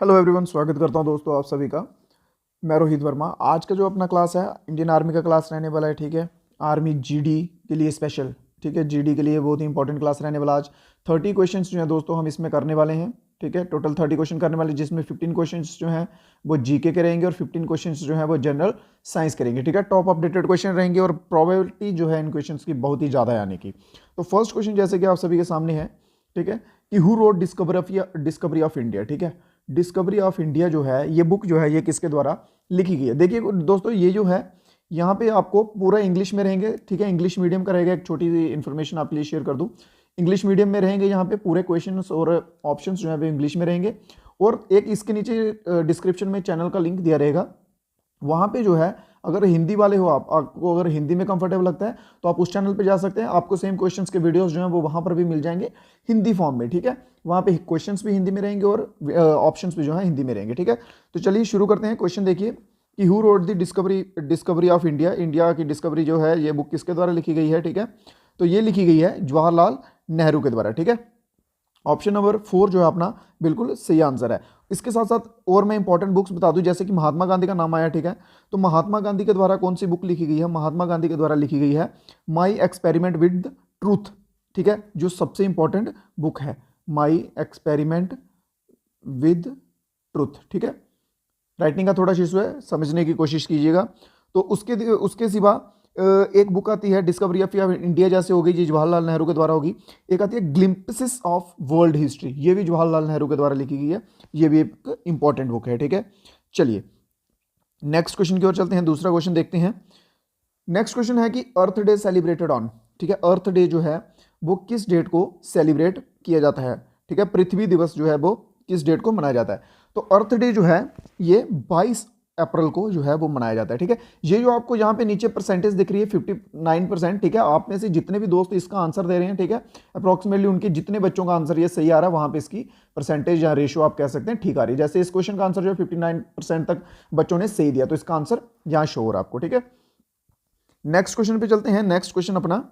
Hello everyone, स्वागत करता हूं दोस्तों आप सभी का। मैं रोहित वर्मा। आज का जो अपना क्लास है इंडियन आर्मी का क्लास रहने वाला है। ठीक है, आर्मी जीडी के लिए स्पेशल। ठीक है, जीडी के लिए बहुत ही इंपॉर्टेंट क्लास रहने वाला आज। 30 क्वेश्चंस जो है दोस्तों हम इसमें करने वाले हैं। ठीक है, टोटल 30 क्वेश्चन करने वाले, जिसमें 15 क्वेश्चंस जो हैं वो जीके के रहेंगे और 15 क्वेश्चंस जो है वो जनरल साइंस करेंगे। ठीक है, टॉप अपडेटेड क्वेश्चन रहेंगे और प्रोबेबिलिटी जो है इन क्वेश्चंस की बहुत ही ज़्यादा आने की। तो फर्स्ट क्वेश्चन जैसे कि आप सभी के सामने है, ठीक है, कि who wrote discovery of India. ठीक है, डिस्कवरी ऑफ इंडिया जो है ये बुक जो है ये किसके द्वारा लिखी गई है। देखिए दोस्तों, ये जो है यहाँ पे आपको पूरा इंग्लिश में रहेंगे। ठीक है, इंग्लिश मीडियम का रहेगा। एक छोटी सी इन्फॉर्मेशन आपके लिए शेयर कर दूं, इंग्लिश मीडियम में रहेंगे। यहाँ पे पूरे क्वेश्चंस और ऑप्शंस जो है वो इंग्लिश में रहेंगे। और एक इसके नीचे डिस्क्रिप्शन में चैनल का लिंक दिया रहेगा, वहाँ पे जो है अगर हिंदी वाले हो आपको अगर हिंदी में कंफर्टेबल लगता है तो आप उस चैनल पे जा सकते हैं। आपको सेम क्वेश्चंस के वीडियोस जो हैं वो वहाँ पर भी मिल जाएंगे हिंदी फॉर्म में। ठीक है, वहाँ पे क्वेश्चंस भी हिंदी में रहेंगे और ऑप्शंस भी जो है हिंदी में रहेंगे। ठीक है, तो चलिए शुरू करते हैं। क्वेश्चन देखिए कि who wrote the discovery of India. India की डिस्कवरी जो है ये बुक किसके द्वारा लिखी गई है। ठीक है, तो ये लिखी गई है जवाहरलाल नेहरू के द्वारा। ठीक है, ऑप्शन नंबर 4 जो है अपना बिल्कुल सही आंसर है। इसके साथ साथ और मैं इंपॉर्टेंट बुक्स बता दूं, जैसे कि महात्मा गांधी का नाम आया। ठीक है, तो महात्मा गांधी के द्वारा कौन सी बुक लिखी गई है। महात्मा गांधी के द्वारा लिखी गई है माई एक्सपेरिमेंट विद ट्रूथ। ठीक है, जो सबसे इंपॉर्टेंट बुक है, माई एक्सपेरिमेंट विद ट्रूथ। ठीक है, राइटिंग का थोड़ा इशू है, समझने की कोशिश कीजिएगा। तो उसके उसके सिवा एक बुक आती है डिस्कवरी ऑफ इंडिया, जैसे हो गई जी जवाहरलाल नेहरू के द्वारा होगी। एक आती है ग्लिम्पसेस ऑफ वर्ल्ड हिस्ट्री, ये भी जवाहरलाल नेहरू के द्वारा लिखी गई है। ये भी एक इंपॉर्टेंट बुक है। ठीक है, चलिए नेक्स्ट क्वेश्चन की ओर चलते हैं। दूसरा क्वेश्चन देखते हैं। नेक्स्ट क्वेश्चन है कि अर्थ डे सेलिब्रेटेड ऑन। ठीक है, अर्थ डे जो है वो किस डेट को सेलिब्रेट किया जाता है। ठीक है, पृथ्वी दिवस जो है वो किस डेट को मनाया जाता है। तो अर्थ डे जो है ये 22 अप्रैल को जो है वो मनाया जाता है। ठीक है, ये जो आपको यहाँ पे नीचे परसेंटेज दिख रही है 59%। ठीक है, आप में से जितने भी दोस्त इसका आंसर दे रहे हैं, ठीक है, अप्रोक्सीमेटली उनके जितने बच्चों का आंसर ये सही आ रहा है, वहां पे इसकी परसेंटेज या रेशियो आप कह सकते हैं ठीक आ रही है। जैसे इस क्वेश्चन का आंसर जो है 59% तक बच्चों ने सही दिया, तो इसका आंसर यहाँ शो हो रहा है आपको। ठीक है, नेक्स्ट क्वेश्चन पे चलते हैं। नेक्स्ट क्वेश्चन अपना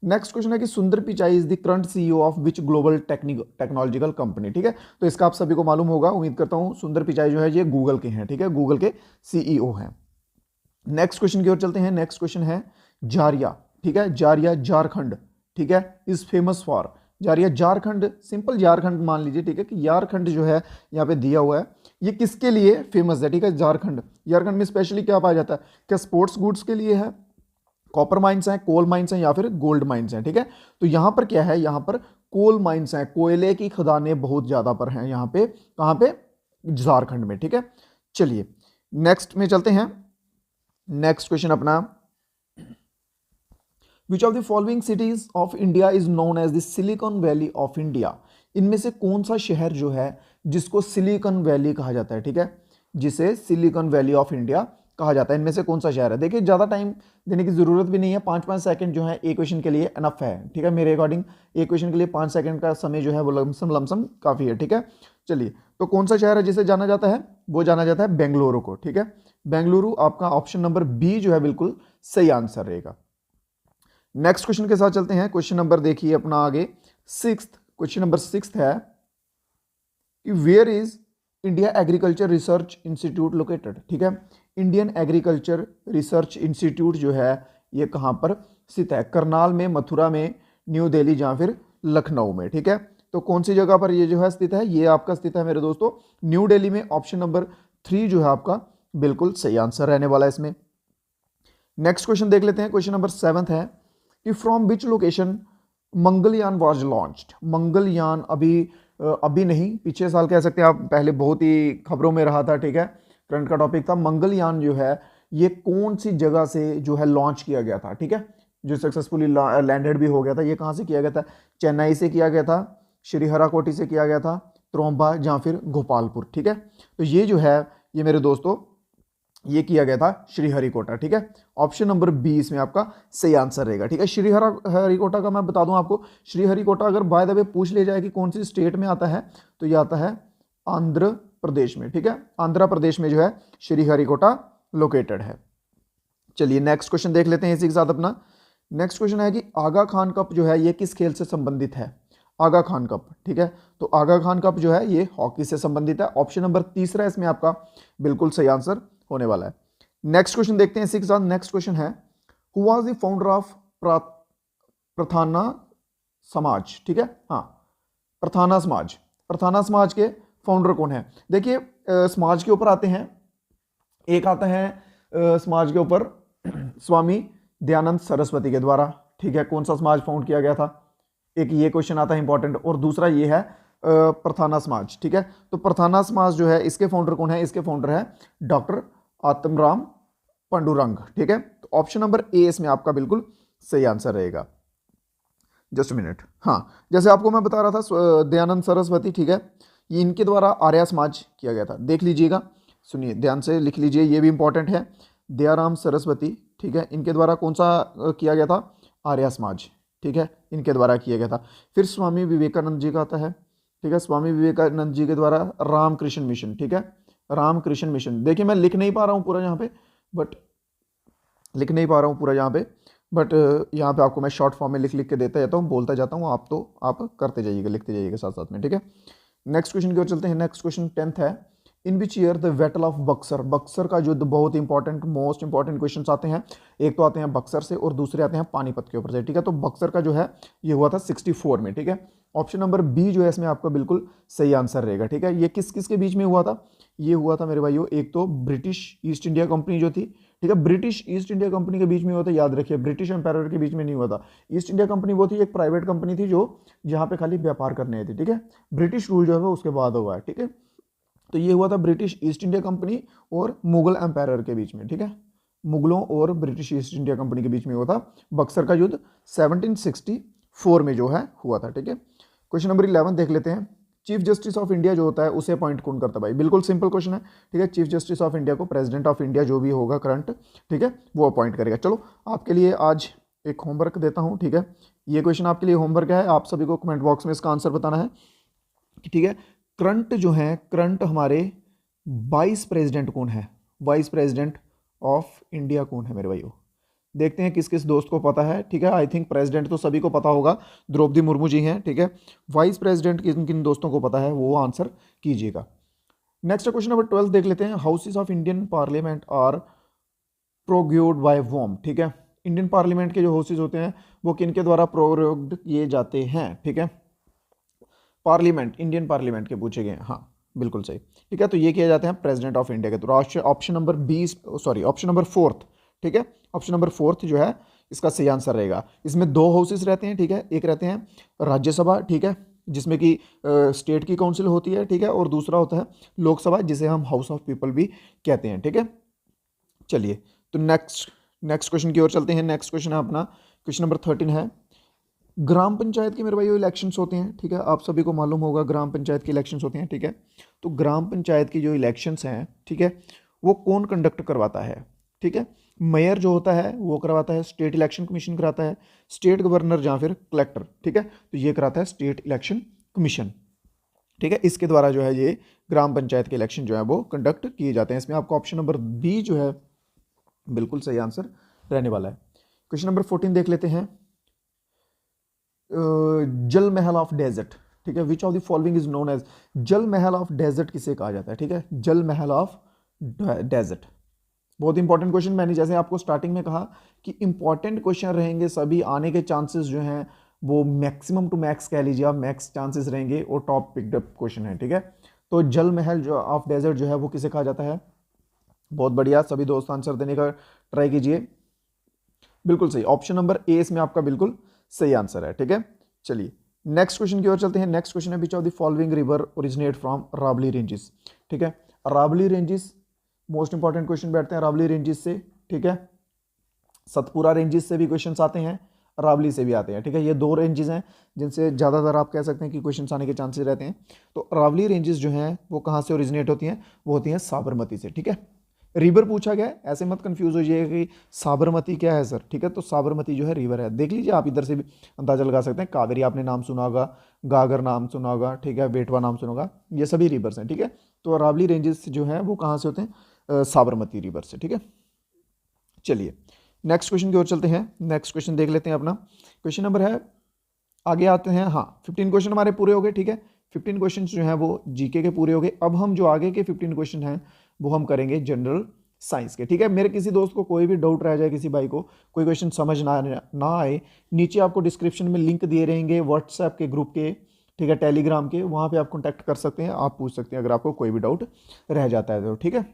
नेक्स्ट क्वेश्चन है कि सुंदर Pichai is the current CEO of which global technological company. ठीक है, तो इसका आप सभी को मालूम होगा, उम्मीद करता हूं। सुंदर पिचाई जो है ये गूगल के हैं। ठीक है, गूगल के सीईओ हैं। नेक्स्ट क्वेश्चन की ओर चलते हैं। नेक्स्ट क्वेश्चन है जारिया। ठीक है, जारिया झारखंड, ठीक है, इज फेमस फॉर। जारिया झारखंड, सिंपल झारखंड मान लीजिए। ठीक है, कि झारखंड जो है यहाँ पे दिया हुआ है, ये किसके लिए फेमस है। ठीक है, झारखंड, झारखंड में स्पेशली क्या पाया जाता है, क्या स्पोर्ट्स गुड्स के लिए है, कॉपर माइंस हैं, कोल माइंस हैं, या फिर गोल्ड माइंस हैं। ठीक है, तो यहां पर क्या है, यहां पर कोल माइंस हैं, कोयले की खदानें बहुत ज्यादा पर हैं यहां पे। कहां पे, झारखंड में। ठीक है, चलिए नेक्स्ट में चलते हैं। नेक्स्ट क्वेश्चन अपना, which of the following cities of India is known as the Silicon Valley of India. इनमें से कौन सा शहर जो है जिसको सिलिकॉन वैली कहा जाता है। ठीक है, जिसे सिलिकॉन वैली ऑफ इंडिया कहा जाता है, इनमें से कौन सा शहर है। देखिए ज्यादा टाइम देने की जरूरत भी नहीं है, 5-5 सेकंड जो है एक क्वेश्चन के लिए अनफ है। ठीक है, मेरे अकॉर्डिंग एक क्वेश्चन के लिए 5 सेकंड का समय जो है वो लमसम काफी है। ठीक है, चलिए तो कौन सा शहर है जिसे जाना जाता है, वो जाना जाता है बेंगलुरु को। ठीक है, बेंगलुरु आपका ऑप्शन नंबर बी जो है बिल्कुल सही आंसर रहेगा। नेक्स्ट क्वेश्चन के साथ चलते हैं। क्वेश्चन नंबर देखिए अपना आगे क्वेश्चन नंबर 6 है कि where is India agriculture research institute located. ठीक है, इंडियन एग्रीकल्चर रिसर्च इंस्टीट्यूट जो है ये कहां पर स्थित है, करनाल में, मथुरा में, न्यू दिल्ली या फिर लखनऊ में। ठीक है, तो कौन सी जगह पर ये जो है स्थित है, ये आपका स्थित है मेरे दोस्तों न्यू दिल्ली में। ऑप्शन नंबर 3 जो है आपका बिल्कुल सही आंसर रहने वाला है इसमें। नेक्स्ट क्वेश्चन देख लेते हैं। क्वेश्चन नंबर 7 है कि from which location Mangalyaan was launched. Mangalyaan अभी नहीं, पिछले साल कह सकते हैं आप, पहले बहुत ही खबरों में रहा था। ठीक है, करंट का टॉपिक था। मंगलयान जो है ये कौन सी जगह से जो है लॉन्च किया गया था। ठीक है, जो सक्सेसफुली लैंडेड भी हो गया था, ये कहां से किया गया था, चेन्नई से किया गया था, श्रीहराकोटी से किया गया था, त्रोम्बा या फिर गोपालपुर। ठीक है, तो ये जो है ये मेरे दोस्तों ये किया गया था श्रीहरिकोटा। ठीक है, ऑप्शन नंबर 20 में आपका सही आंसर रहेगा। ठीक है, श्रीहरिकोटा का मैं बता दूं आपको, श्रीहरिकोटा अगर बाय द वे पूछ लिया जाए कि कौन सी स्टेट में आता है, तो ये आता है आंध्र प्रदेश में। ठीक है, आंध्र प्रदेश में जो है श्रीहरिकोटा लोकेटेड है। चलिए नेक्स्ट क्वेश्चन देख लेते हैं इसी के साथ अपना। नेक्स्ट क्वेश्चन है कि आगा खान कप जो है ये किस खेल से संबंधित है। आगा खान कप, ठीक है। तो आगा खान कप जो है ये हॉकी से संबंधित है। ऑप्शन नंबर तीसरा इसमें आपका बिल्कुल सही आंसर होने वाला है। नेक्स्ट क्वेश्चन देखते हैं इसी के साथ। नेक्स्ट क्वेश्चन है, who was the founder of Prarthana Samaj, ठीक है। हाँ, प्रथाना समाज, प्रथाना समाज के फाउंडर कौन है? देखिए समाज के ऊपर आते हैं, एक आता है समाज के ऊपर स्वामी दयानंद सरस्वती के द्वारा, ठीक है। कौन सा समाज फाउंड किया गया था, एक ये क्वेश्चन आता है इंपॉर्टेंट, और दूसरा ये है प्रथाना समाज, ठीक है। तो प्रथाना समाज जो है इसके फाउंडर कौन है? इसके फाउंडर है डॉक्टर आत्मराम पांडुरंग, ठीक है। तो ऑप्शन नंबर ए इसमें आपका बिल्कुल सही आंसर रहेगा। जस्ट मिनट, हाँ, जैसे आपको मैं बता रहा था दयानंद सरस्वती, ठीक है, ये इनके द्वारा आर्य समाज किया गया था। देख लीजिएगा, सुनिए ध्यान से लिख लीजिए, ये भी इंपॉर्टेंट है। दयाराम सरस्वती, ठीक है, इनके द्वारा कौन सा किया गया था? आर्य समाज, ठीक है, इनके द्वारा किया गया था। फिर स्वामी विवेकानंद जी का आता है, ठीक है, स्वामी विवेकानंद जी के द्वारा रामकृष्ण मिशन, ठीक है, रामकृष्ण मिशन। देखिए मैं लिख नहीं पा रहा हूँ पूरा यहाँ पे, बट लिख नहीं पा रहा हूँ पूरा यहाँ पे, बट यहाँ पे आपको मैं शॉर्ट फॉर्म में लिख लिख के देता जाता हूँ, बोलता जाता हूँ, आप करते जाइएगा, लिखते जाइएगा साथ साथ में, ठीक है। नेक्स्ट क्वेश्चन की ओर चलते हैं। नेक्स्ट क्वेश्चन 10th है, in which year the battle of Buxar, Buxar का युद्ध, बहुत इंपॉर्टेंट मोस्ट इंपॉर्टेंट क्वेश्चन आते हैं। एक तो आते हैं बक्सर से और दूसरे आते हैं पानीपत के ऊपर से, ठीक है। तो बक्सर का जो है ये हुआ था 64 में, ठीक है। ऑप्शन नंबर बी जो है इसमें आपका बिल्कुल सही आंसर रहेगा, ठीक है। ये किस किस के बीच में हुआ था? ये हुआ था मेरे भाइयों, एक तो ब्रिटिश ईस्ट इंडिया कंपनी जो थी, ठीक है, ब्रिटिश ईस्ट इंडिया कंपनी के बीच में हुआ था, याद रखिए, ब्रिटिश एम्पायर के बीच में नहीं हुआ था। ईस्ट इंडिया कंपनी वो थी एक प्राइवेट कंपनी थी जो जहाँ पे खाली व्यापार करने आई थी, ठीक है। ब्रिटिश रूल जो है वो उसके बाद हुआ है, ठीक है। तो ये हुआ था ब्रिटिश ईस्ट इंडिया कंपनी और मुगल एम्पायर के बीच में, ठीक है, मुगलों और ब्रिटिश ईस्ट इंडिया कंपनी के बीच में हुआ था बक्सर का युद्ध 1764 में जो है हुआ था, ठीक है। क्वेश्चन नंबर 11 देख लेते हैं। चीफ जस्टिस ऑफ इंडिया जो होता है उसे अपॉइंट कौन करता है? भाई बिल्कुल सिंपल क्वेश्चन है, ठीक है। चीफ जस्टिस ऑफ इंडिया को प्रेसिडेंट ऑफ इंडिया जो भी होगा करंट, ठीक है, वो अपॉइंट करेगा। चलो आपके लिए आज एक होमवर्क देता हूँ, ठीक है। ये क्वेश्चन आपके लिए होमवर्क है, आप सभी को कमेंट बॉक्स में इसका आंसर बताना है, ठीक है। करंट जो है, करंट हमारे वाइस प्रेसिडेंट कौन है? वाइस प्रेसिडेंट ऑफ इंडिया कौन है मेरे भाइयों? देखते हैं किस किस दोस्त को पता है, ठीक है। आई थिंक प्रेसिडेंट तो सभी को पता होगा, द्रौपदी मुर्मू जी हैं, ठीक है। वाइस प्रेसिडेंट किन किन दोस्तों को पता है वो आंसर कीजिएगा। नेक्स्ट क्वेश्चन नंबर 12 देख लेते हैं। Houses of Indian parliament are prorogued by whom, ठीक है। इंडियन पार्लियामेंट के जो हाउसेस होते हैं वो किन के द्वारा प्रोग्योड किए जाते हैं, ठीक है। पार्लियामेंट, इंडियन पार्लियामेंट के पूछे गए, हाँ बिल्कुल सही, ठीक है। तो ये किए जाते हैं प्रेसिडेंट ऑफ इंडिया के द्वारा। Option number 20, sorry option number 4, ठीक है, ऑप्शन नंबर 4 जो है इसका सही आंसर रहेगा। इसमें दो हाउसेस रहते हैं, ठीक है, एक रहते हैं राज्यसभा, ठीक है, जिसमें कि स्टेट की काउंसिल होती है, ठीक है, और दूसरा होता है लोकसभा जिसे हम हाउस ऑफ पीपल भी कहते हैं, ठीक है। चलिए तो नेक्स्ट क्वेश्चन की ओर चलते हैं। नेक्स्ट क्वेश्चन है अपना, क्वेश्चन नंबर 13 है। ग्राम पंचायत के मेरे भाई इलेक्शंस होते हैं, ठीक है, आप सभी को मालूम होगा ग्राम पंचायत के इलेक्शंस होते हैं, ठीक है। तो ग्राम पंचायत की जो इलेक्शंस हैं, ठीक है, वो कौन कंडक्ट करवाता है? ठीक है, मेयर जो होता है वो करवाता है, स्टेट इलेक्शन कमीशन कराता है, स्टेट गवर्नर या फिर कलेक्टर, ठीक है, तो ये कराता है स्टेट इलेक्शन कमीशन, ठीक है। इसके द्वारा जो है ये ग्राम पंचायत के इलेक्शन जो है वो कंडक्ट किए जाते हैं। इसमें आपका ऑप्शन नंबर बी जो है बिल्कुल सही आंसर रहने वाला है। क्वेश्चन नंबर 14 देख लेते हैं। जल महल ऑफ डेजर्ट, ठीक है, which of the following is known as, Jal Mahal of desert किसे कहा जाता है? ठीक है, जल महल ऑफ डेजर्ट, बहुत इंपॉर्टेंट क्वेश्चन। मैंने जैसे आपको स्टार्टिंग में कहा कि इंपॉर्टेंट क्वेश्चन रहेंगे, सभी आने के चांसेस जो हैं वो मैक्सिमम टू मैक्स कह लीजिए आप, मैक्स चांसेस रहेंगे और टॉप पिक्ड अप क्वेश्चन है, ठीक है। तो जल महल जो ऑफ डेजर्ट जो है वो किसे कहा जाता है? बहुत बढ़िया, सभी दोस्त आंसर देने का ट्राई कीजिए। बिल्कुल सही, ऑप्शन नंबर ए इसमें आपका बिल्कुल सही आंसर है, ठीक है। चलिए नेक्स्ट क्वेश्चन की ओर चलते हैं। नेक्स्ट क्वेश्चन है, which of the following river originate from रावली रेंजेस, ठीक है। रावली रेंजेस मोस्ट इंपॉर्टेंट क्वेश्चन बैठते हैं रावली रेंजेस से, ठीक है। सतपुरा रेंजेस से भी क्वेश्चंस आते हैं, रावली से भी आते हैं, ठीक है। ये दो रेंजेस हैं जिनसे ज़्यादातर आप कह सकते हैं कि क्वेश्चंस आने के चांसेस रहते हैं। तो रावली रेंजेस जो हैं वो कहाँ से ओरिजिनेट होती हैं? वो होती हैं साबरमती से, ठीक है। रिवर पूछा गया है, ऐसे मत कंफ्यूज हो जाइए कि साबरमती क्या है सर, ठीक है। तो साबरमती जो है रिवर है, देख लीजिए आप इधर से भी अंदाजा लगा सकते हैं। कावेरी आपने नाम सुना होगा, गागर नाम सुना होगा, ठीक है, बेटवा नाम सुना होगा, ये सभी रिवर्स हैं, ठीक है। तो रावली रेंजेस जो हैं वो कहाँ से होते हैं? साबरमती रिवर से, ठीक है। चलिए नेक्स्ट क्वेश्चन की ओर चलते हैं। नेक्स्ट क्वेश्चन देख लेते हैं अपना, क्वेश्चन नंबर है आगे आते हैं। हाँ, 15 क्वेश्चन हमारे पूरे हो गए, ठीक है। 15 क्वेश्चन जो हैं वो जीके के पूरे हो गए। अब हम जो आगे के 15 क्वेश्चन हैं वो हम करेंगे जनरल साइंस के, ठीक है। मेरे किसी दोस्त को कोई भी डाउट रह जाए, किसी भाई को कोई क्वेश्चन समझ ना आए, नीचे आपको डिस्क्रिप्शन में लिंक दिए रहेंगे व्हाट्सएप के ग्रुप के, ठीक है, टेलीग्राम के, वहाँ पे आप कॉन्टैक्ट कर सकते हैं, आप पूछ सकते हैं अगर आपको कोई भी डाउट रह जाता है तो, ठीक है।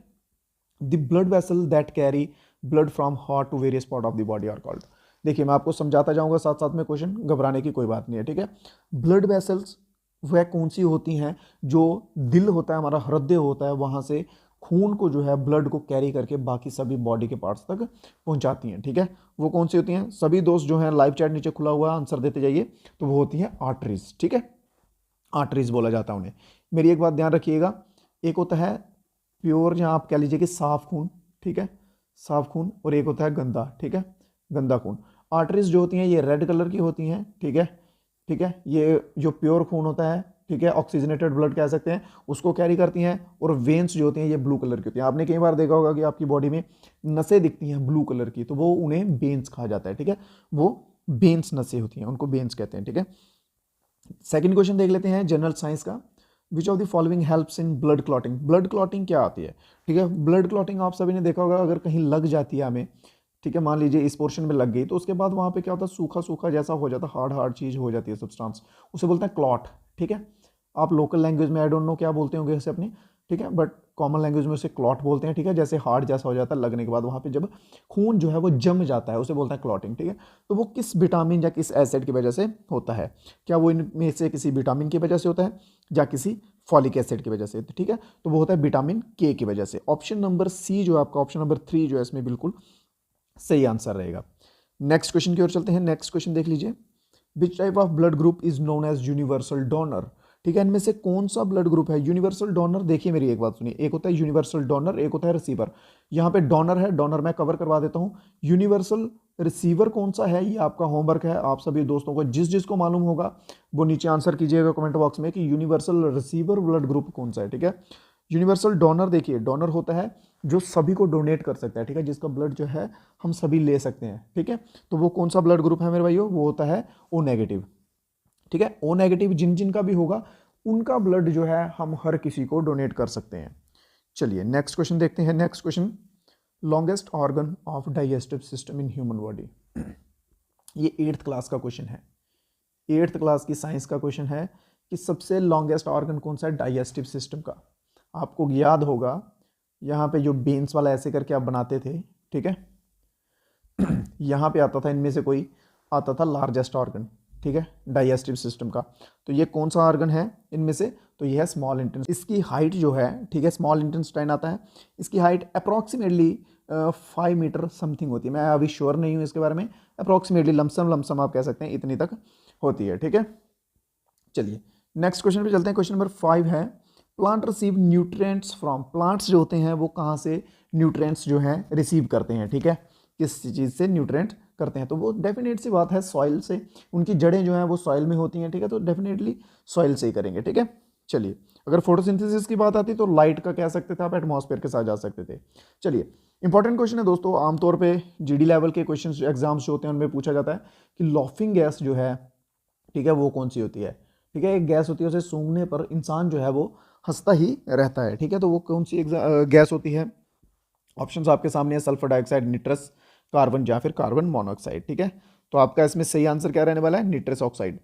The blood vessel that carry blood from heart to various part of the body are called. देखिए मैं आपको समझाता जाऊंगा साथ साथ में, क्वेश्चन घबराने की कोई बात नहीं है, ठीक है। ब्लड वेसल्स वह कौन सी होती हैं जो दिल होता है हमारा, हृदय होता है, वहां से खून को जो है ब्लड को कैरी करके बाकी सभी बॉडी के पार्ट्स तक पहुंचाती हैं, ठीक है। वो कौन सी होती हैं? सभी दोस्त जो हैं लाइव चैट नीचे खुला हुआ है, आंसर देते जाइए। तो वो होती हैं आर्टरीज, ठीक है। आर्टरीज बोला जाता है उन्हें। मेरी एक बात ध्यान रखिएगा, एक होता है प्योर, जहाँ आप कह लीजिए कि साफ खून, ठीक है, साफ खून, और एक होता है गंदा, ठीक है, गंदा खून। आर्टरीज जो होती हैं ये रेड कलर की होती हैं, ठीक है, ठीक है। ये जो प्योर खून होता है, ठीक है, ऑक्सीजनेटेड ब्लड कह सकते हैं, उसको कैरी करती हैं। और वेन्स जो होती हैं ये ब्लू कलर की होती हैं। आपने कई बार देखा होगा कि आपकी बॉडी में नसें दिखती हैं ब्लू कलर की, तो वो उन्हें वेन्स कहा जाता है, ठीक है। वो वेन्स नसें होती हैं, उनको वेन्स कहते हैं, ठीक है। सेकंड क्वेश्चन देख लेते हैं जनरल साइंस का। विच of the following helps in blood clotting? Blood clotting क्या आती है, ठीक है। ब्लड क्लॉटिंग आप सभी ने देखा होगा, अगर कहीं लग जाती है हमें, ठीक है, मान लीजिए इस पोर्शन में लग गई, तो उसके बाद वहाँ पे क्या होता है, सूखा सूखा जैसा हो जाता है, हार्ड हार्ड चीज़ हो जाती है, सब्सटेंस, उसे बोलते हैं क्लॉट, ठीक है। आप लोकल लैंग्वेज में आई डोंट नो क्या बोलते होंगे इसे अपनी, ठीक है, बट कॉमन लैंग्वेज में उसे क्लॉट बोलते हैं, ठीक है। जैसे हार्ड जैसा हो जाता है लगने के बाद, वहाँ पे जब खून जो है वो जम जाता है, उसे बोलते हैं क्लॉटिंग, ठीक है। तो वो किस विटामिन या किस एसिड की वजह से होता है? क्या वो इनमें से किसी विटामिन की वजह से होता है या किसी फॉलिक एसिड की वजह से, ठीक है। तो वो होता है विटामिन के की वजह से। ऑप्शन नंबर सी जो आपका, ऑप्शन नंबर 3 जो है इसमें बिल्कुल सही आंसर रहेगा। नेक्स्ट क्वेश्चन की ओर चलते हैं। नेक्स्ट क्वेश्चन देख लीजिए। Which type of blood group is known as universal donor? ठीक है, इनमें से कौन सा ब्लड ग्रुप है यूनिवर्सल डोनर? देखिए मेरी एक बात सुनिए, एक होता है यूनिवर्सल डोनर, एक होता है रिसीवर। यहाँ पे डोनर है, डोनर मैं कवर करवा देता हूँ। यूनिवर्सल रिसीवर कौन सा है, ये आपका होमवर्क है। आप सभी दोस्तों को जिस जिसको मालूम होगा वो नीचे आंसर कीजिएगा कमेंट बॉक्स में कि यूनिवर्सल रिसीवर ब्लड ग्रुप कौन सा है, ठीक है। यूनिवर्सल डोनर, देखिए डोनर होता है जो सभी को डोनेट कर सकता है, ठीक है, जिसका ब्लड जो है हम सभी ले सकते हैं, ठीक है। तो वो कौन सा ब्लड ग्रुप है मेरे भाइयों? वो होता है ओ नेगेटिव, ठीक है। ओ नेगेटिव जिन जिन का भी होगा उनका ब्लड जो है हम हर किसी को डोनेट कर सकते हैं। चलिए नेक्स्ट क्वेश्चन देखते हैं। Next question, longest organ of digestive system in human body. ये 8th क्लास का क्वेश्चन है, 8th क्लास की साइंस का क्वेश्चन है कि सबसे लॉन्गेस्ट ऑर्गन कौन सा है डाइजेस्टिव सिस्टम का। आपको याद होगा यहाँ पे जो बेन्स वाला ऐसे करके आप बनाते थे, ठीक है, यहाँ पे आता था इनमें से कोई आता था लार्जेस्ट ऑर्गन, ठीक है, डाइजेस्टिव सिस्टम का। तो ये कौन सा ऑर्गन है इनमें से? तो ये है स्मॉल इंटेंस। इसकी हाइट जो है, ठीक है, स्मॉल इंटेस्टाइन आता है, इसकी हाइट अप्रॉक्सीमेटली 5 मीटर समथिंग होती है। मैं अभी श्योर नहीं हूँ इसके बारे में, अप्रॉक्सीमेटली लमसम आप कह सकते हैं इतनी तक होती है, ठीक है। चलिए नेक्स्ट क्वेश्चन पे चलते हैं। क्वेश्चन नंबर 5 है, plant receive nutrients from, plants जो होते हैं वो कहाँ से न्यूट्रिएंट्स जो हैं रिसीव करते हैं, ठीक है, किस चीज़ से न्यूट्रिएंट करते हैं? तो वो डेफिनेट सी बात है सॉइल से, उनकी जड़ें जो हैं वो सॉइल में होती हैं, ठीक है, तो डेफिनेटली सॉइल से ही करेंगे, ठीक है। चलिए अगर फोटोसिंथेसिस की बात आती तो लाइट का कह सकते थे आप, एटमॉस्फेयर के साथ जा सकते थे। चलिए इंपॉर्टेंट क्वेश्चन है दोस्तों, आमतौर पे जीडी लेवल के क्वेश्चन एग्जाम्स जो होते हैं उनमें पूछा जाता है कि लॉफिंग गैस जो है, ठीक है, वो कौन सी होती है, ठीक है। एक गैस होती है, उसे सूंघने पर इंसान जो है वो हंसता ही रहता है, ठीक है, तो वो कौन सी गैस होती है? ऑप्शंस आपके सामने है, सल्फर डाइऑक्साइड, निट्रस, कार्बन या फिर कार्बन मोनोऑक्साइड, ठीक है। तो आपका इसमें सही आंसर क्या रहने वाला है? निट्रस ऑक्साइड।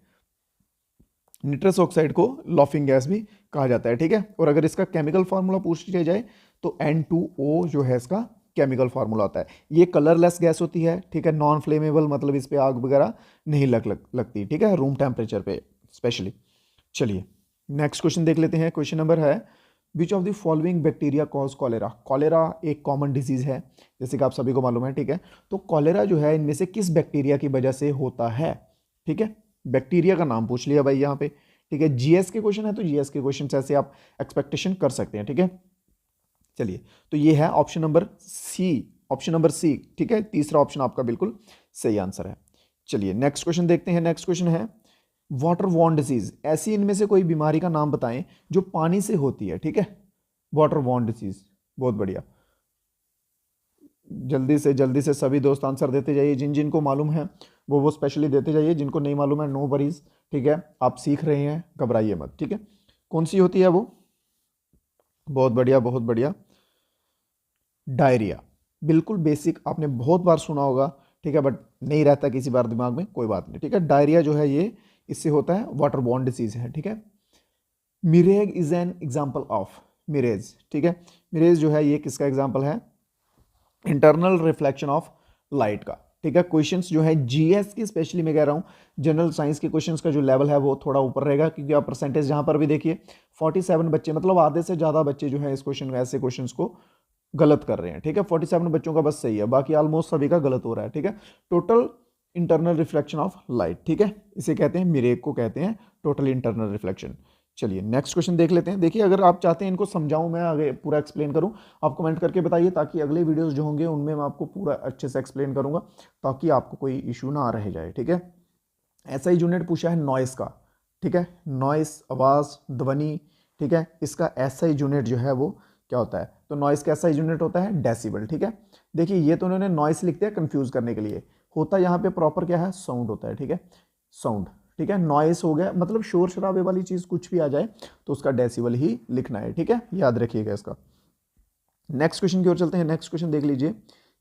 निट्रस ऑक्साइड को लॉफिंग गैस भी कहा जाता है, ठीक है। और अगर इसका केमिकल फार्मूला पूछ लिया जाए तो N2O जो है इसका केमिकल फार्मूला होता है। ये कलरलेस गैस होती है, ठीक है, नॉन फ्लेमेबल, मतलब इस पे आग वगैरह नहीं लगती, ठीक है, रूम टेम्परेचर पे स्पेशली। चलिए नेक्स्ट क्वेश्चन देख लेते हैं। क्वेश्चन नंबर है, which of the following bacteria cause cholera? Cholera एक कॉमन डिजीज है, जैसे कि आप सभी को मालूम है, ठीक है। तो कॉलेरा जो है इनमें से किस बैक्टीरिया की वजह से होता है, ठीक है। बैक्टीरिया का नाम पूछ लिया भाई यहाँ पे, ठीक है। जीएस के क्वेश्चन है तो जीएस के क्वेश्चन ऐसे आप एक्सपेक्टेशन कर सकते हैं, ठीक है। चलिए तो ये है option number C, option number C, ठीक है, तीसरा ऑप्शन आपका बिल्कुल सही आंसर है। चलिए नेक्स्ट क्वेश्चन देखते हैं। नेक्स्ट क्वेश्चन है, वाटर वॉर्न डिजीज, ऐसी इनमें से कोई बीमारी का नाम बताएं जो पानी से होती है, ठीक है। वाटर वॉर्न डिजीज, बहुत बढ़िया, जल्दी से सभी दोस्त आंसर देते जाइए, जिन जिनको मालूम है वो स्पेशली देते जाइए, जिनको नहीं मालूम है नो वरीज, ठीक है, आप सीख रहे हैं, घबराइए मत, ठीक है। कौन सी होती है वो? बहुत बढ़िया, बहुत बढ़िया, डायरिया। बिल्कुल बेसिक, आपने बहुत बार सुना होगा, ठीक है, बट नहीं रहता किसी बार दिमाग में, कोई बात नहीं, ठीक है। डायरिया जो है ये इससे होता है, वाटर बॉर्न डिसीज है, ठीक है। Mirage is an example of, mirage, ठीक है। मिरेज जो है ये किसका एग्जाम्पल है? इंटरनल रिफ्लेक्शन ऑफ लाइट का, ठीक है। क्वेश्चंस जो है जीएस की, स्पेशली मैं कह रहा हूँ जनरल साइंस के क्वेश्चंस का जो लेवल है वो थोड़ा ऊपर रहेगा, क्योंकि आप परसेंटेज जहां पर भी देखिए 47 बच्चे, मतलब आधे से ज्यादा बच्चे जो है इस क्वेश्चन, ऐसे क्वेश्चंस को गलत कर रहे हैं, ठीक है। 47 बच्चों का बस सही है, बाकी ऑलमोस्ट सभी का गलत हो रहा है, ठीक है। Total internal reflection of light, ठीक है, इसे कहते हैं, मिरेग को कहते हैं टोटल इंटरनल रिफ्लेक्शन। चलिए नेक्स्ट क्वेश्चन देख लेते हैं। देखिए, अगर आप चाहते हैं इनको समझाऊं, मैं आगे पूरा एक्सप्लेन करूं, आप कमेंट करके बताइए, ताकि अगले वीडियोस जो होंगे उनमें मैं आपको पूरा अच्छे से एक्सप्लेन करूंगा, ताकि आपको कोई इशू ना रह जाए, ठीक है। ऐसा ही यूनिट पूछा है नॉइस का, ठीक है, नॉइस, आवाज, ध्वनि, ठीक है। इसका ऐसा ही यूनिट जो है वो क्या होता है? तो नॉइस का ऐसा ही यूनिट होता है डेसिबल, ठीक है। देखिए, ये तो उन्होंने नॉइस लिख दिया कंफ्यूज करने के लिए, होता यहाँ पे प्रॉपर क्या है? साउंड होता है, ठीक है, साउंड, ठीक है। नॉइस हो गया मतलब शोर शराबे वाली चीज कुछ भी आ जाए तो उसका डेसिबल ही लिखना है, ठीक है, याद रखिएगा इसका। नेक्स्ट क्वेश्चन की ओर चलते हैं। नेक्स्ट क्वेश्चन देख लीजिए,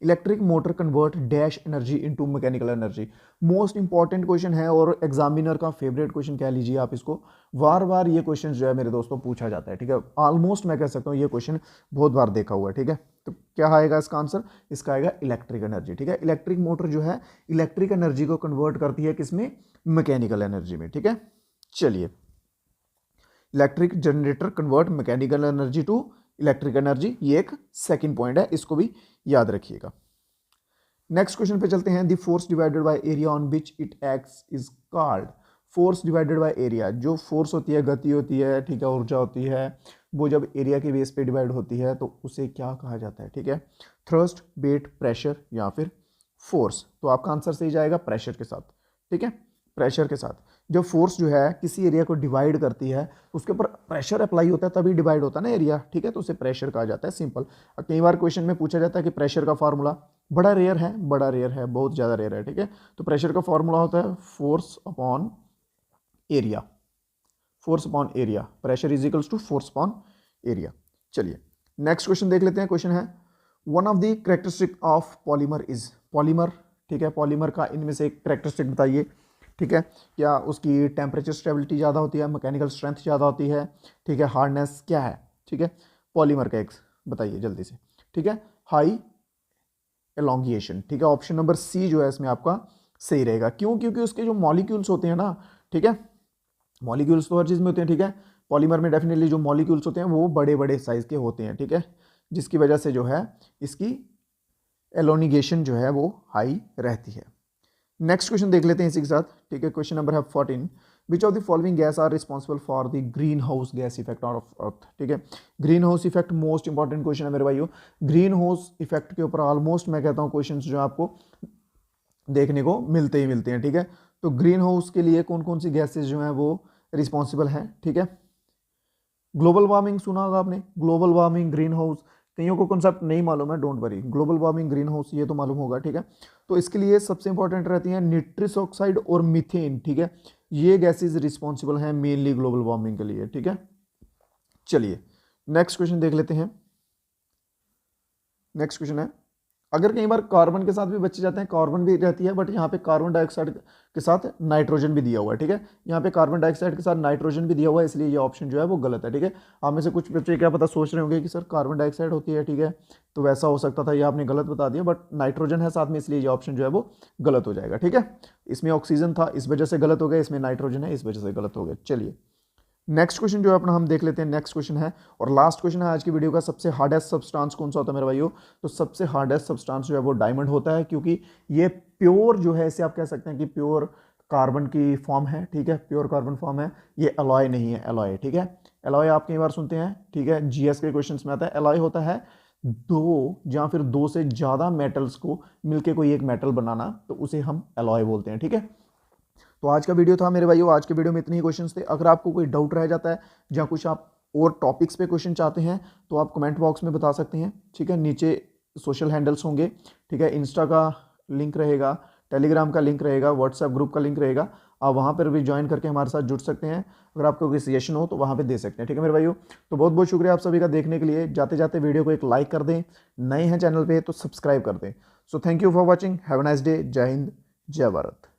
electric motor convert dash energy into mechanical energy. Most important question है और एग्जामिनर का फेवरेट क्वेश्चन कह लीजिए आप इसको। बार बार ये क्वेश्चन जो है मेरे दोस्तों पूछा जाता है, ठीक है, ऑलमोस्ट मैं कह सकता हूँ ये क्वेश्चन बहुत बार देखा हुआ है, ठीक है। तो क्या आएगा इसका आंसर? इसका आएगा इलेक्ट्रिक एनर्जी, ठीक है। इलेक्ट्रिक मोटर जो है इलेक्ट्रिक एनर्जी को कन्वर्ट करती है किसमें? मैकेनिकल एनर्जी में, ठीक है। चलिए, electric generator convert mechanical energy to electric energy, ये एक सेकंड पॉइंट है, इसको भी याद रखिएगा। नेक्स्ट क्वेश्चन पे चलते हैं। The force divided by area on which it acts is called. Force divided by area, जो फोर्स होती है, गति होती है, ठीक है, ऊर्जा होती है, वो जब एरिया के बेस पे डिवाइड होती है तो उसे क्या कहा जाता है, ठीक है। थ्रस्ट, वेट, प्रेशर या फिर फोर्स। तो आपका आंसर सही जाएगा प्रेशर के साथ, ठीक है, प्रेशर के साथ। जब फोर्स जो है किसी एरिया को डिवाइड करती है तो उसके ऊपर प्रेशर अप्लाई होता है, तभी डिवाइड होता है ना एरिया, ठीक है, तो उसे प्रेशर कहा जाता है, सिंपल। कई बार क्वेश्चन में पूछा जाता है कि प्रेशर का फार्मूला, बड़ा रेयर है, बड़ा रेयर है, बहुत ज़्यादा रेयर है, ठीक है। तो प्रेशर का फार्मूला होता है force upon area, force upon area, pressure is equals to force upon area. चलिए नेक्स्ट क्वेश्चन देख लेते हैं। क्वेश्चन है, one of the characteristic of polymer is, polymer, ठीक है, पॉलीमर का इनमें से एक कैरेक्टरिस्टिक बताइए, ठीक है। क्या उसकी टेम्परेचर स्टेबिलिटी ज़्यादा होती है, मैकेनिकल स्ट्रेंथ ज़्यादा होती है, ठीक है, हार्डनेस क्या है, ठीक है, पॉलीमर का एक बताइए जल्दी से, ठीक है। हाई एलोंगिएशन, ठीक है, ऑप्शन नंबर सी जो है इसमें आपका सही रहेगा। क्यों? क्योंकि उसके जो मॉलिक्यूल्स होते हैं ना, ठीक है, मॉलिक्यूल्स तो हर चीज़ में होते हैं, ठीक है, पॉलीमर में डेफिनेटली जो मॉलिक्यूल्स होते हैं वो बड़े बड़े साइज के होते हैं, ठीक है, जिसकी वजह से जो है इसकी एलोनिगेशन जो है वो हाई रहती है। नेक्स्ट क्वेश्चन देख लेते हैं इसी के साथ, ठीक है। क्वेश्चन नंबर है 14, which of the following gas are responsible for the greenhouse gas effect of earth, ठीक है। Greenhouse effect most important question है मेरे भाइयों। ग्रीन हाउस इफेक्ट के ऊपर ऑलमोस्ट मैं कहता हूँ क्वेश्चन जो आपको देखने को मिलते ही मिलते हैं, ठीक है। तो ग्रीन हाउस के लिए कौन कौन सी गैसेज जो हैं वो रिस्पॉन्सिबल हैं, ठीक है। ग्लोबल वार्मिंग सुना होगा आपने, ग्लोबल वार्मिंग, ग्रीन हाउस, कईयों को कॉन्सेप्ट नहीं मालूम है, don't worry, global warming, green house ये तो मालूम होगा, ठीक है। तो इसके लिए सबसे इंपॉर्टेंट रहती हैं निट्रस ऑक्साइड और मीथेन, ठीक है, ये गैसेज रिस्पॉन्सिबल हैं मेनली ग्लोबल वार्मिंग के लिए, ठीक है। चलिए नेक्स्ट क्वेश्चन देख लेते हैं। नेक्स्ट क्वेश्चन है, अगर कई बार कार्बन के साथ भी बच्चे जाते हैं, कार्बन भी रहती है, बट यहाँ पे कार्बन डाइऑक्साइड के साथ नाइट्रोजन भी दिया हुआ है, ठीक है, यहाँ पे कार्बन डाइऑक्साइड के साथ नाइट्रोजन भी दिया हुआ है, इसलिए ये ऑप्शन जो है वो गलत है, ठीक है। आप में से कुछ बच्चे क्या पता सोच रहे होंगे कि सर कार्बन डाइऑक्साइड होती है, ठीक है, तो वैसा हो सकता था, ये आपने गलत बता दिया, बट नाइट्रोजन है साथ में, इसलिए ये ऑप्शन जो है वो गलत हो जाएगा, ठीक है। इसमें ऑक्सीजन था इस वजह से गलत हो गया, इसमें नाइट्रोजन है इस वजह से गलत हो गया। चलिए नेक्स्ट क्वेश्चन जो है अपना हम देख लेते हैं। नेक्स्ट क्वेश्चन है और लास्ट क्वेश्चन है आज की वीडियो का, सबसे हार्डेस्ट सब्सटेंस कौन सा होता है मेरे भाइयों? तो सबसे हार्डेस्ट सब्सटेंस जो है वो डायमंड होता है, क्योंकि ये प्योर जो है, इसे आप कह सकते हैं कि प्योर कार्बन की फॉर्म है, ठीक है, प्योर कार्बन फॉर्म है, ये अलॉय नहीं है, अलॉय, ठीक है। अलॉय आप कई बार सुनते हैं, ठीक है, जीएस के क्वेश्चन में आता है। अलॉय होता है दो या फिर दो से ज्यादा मेटल्स को मिलके कोई एक मेटल बनाना, तो उसे हम अलॉय बोलते हैं, ठीक है। तो आज का वीडियो था मेरे भाइयों, आज के वीडियो में इतने ही क्वेश्चंस थे। अगर आपको कोई डाउट रह जाता है या कुछ आप और टॉपिक्स पे क्वेश्चन चाहते हैं तो आप कमेंट बॉक्स में बता सकते हैं, ठीक है। नीचे सोशल हैंडल्स होंगे, ठीक है, इंस्टा का लिंक रहेगा, टेलीग्राम का लिंक रहेगा, व्हाट्सएप ग्रुप का लिंक रहेगा, आप वहाँ पर भी ज्वाइन करके हमारे साथ जुड़ सकते हैं। अगर आपको कोई सजेशन हो तो वहाँ पे दे सकते हैं। ठीक है मेरे भाइयों, तो बहुत बहुत शुक्रिया आप सभी का देखने के लिए। जाते जाते वीडियो को एक लाइक कर दें, नए हैं चैनल पे तो सब्सक्राइब कर दें। So thank you for watching, have a nice day. जय हिंद, जय भारत।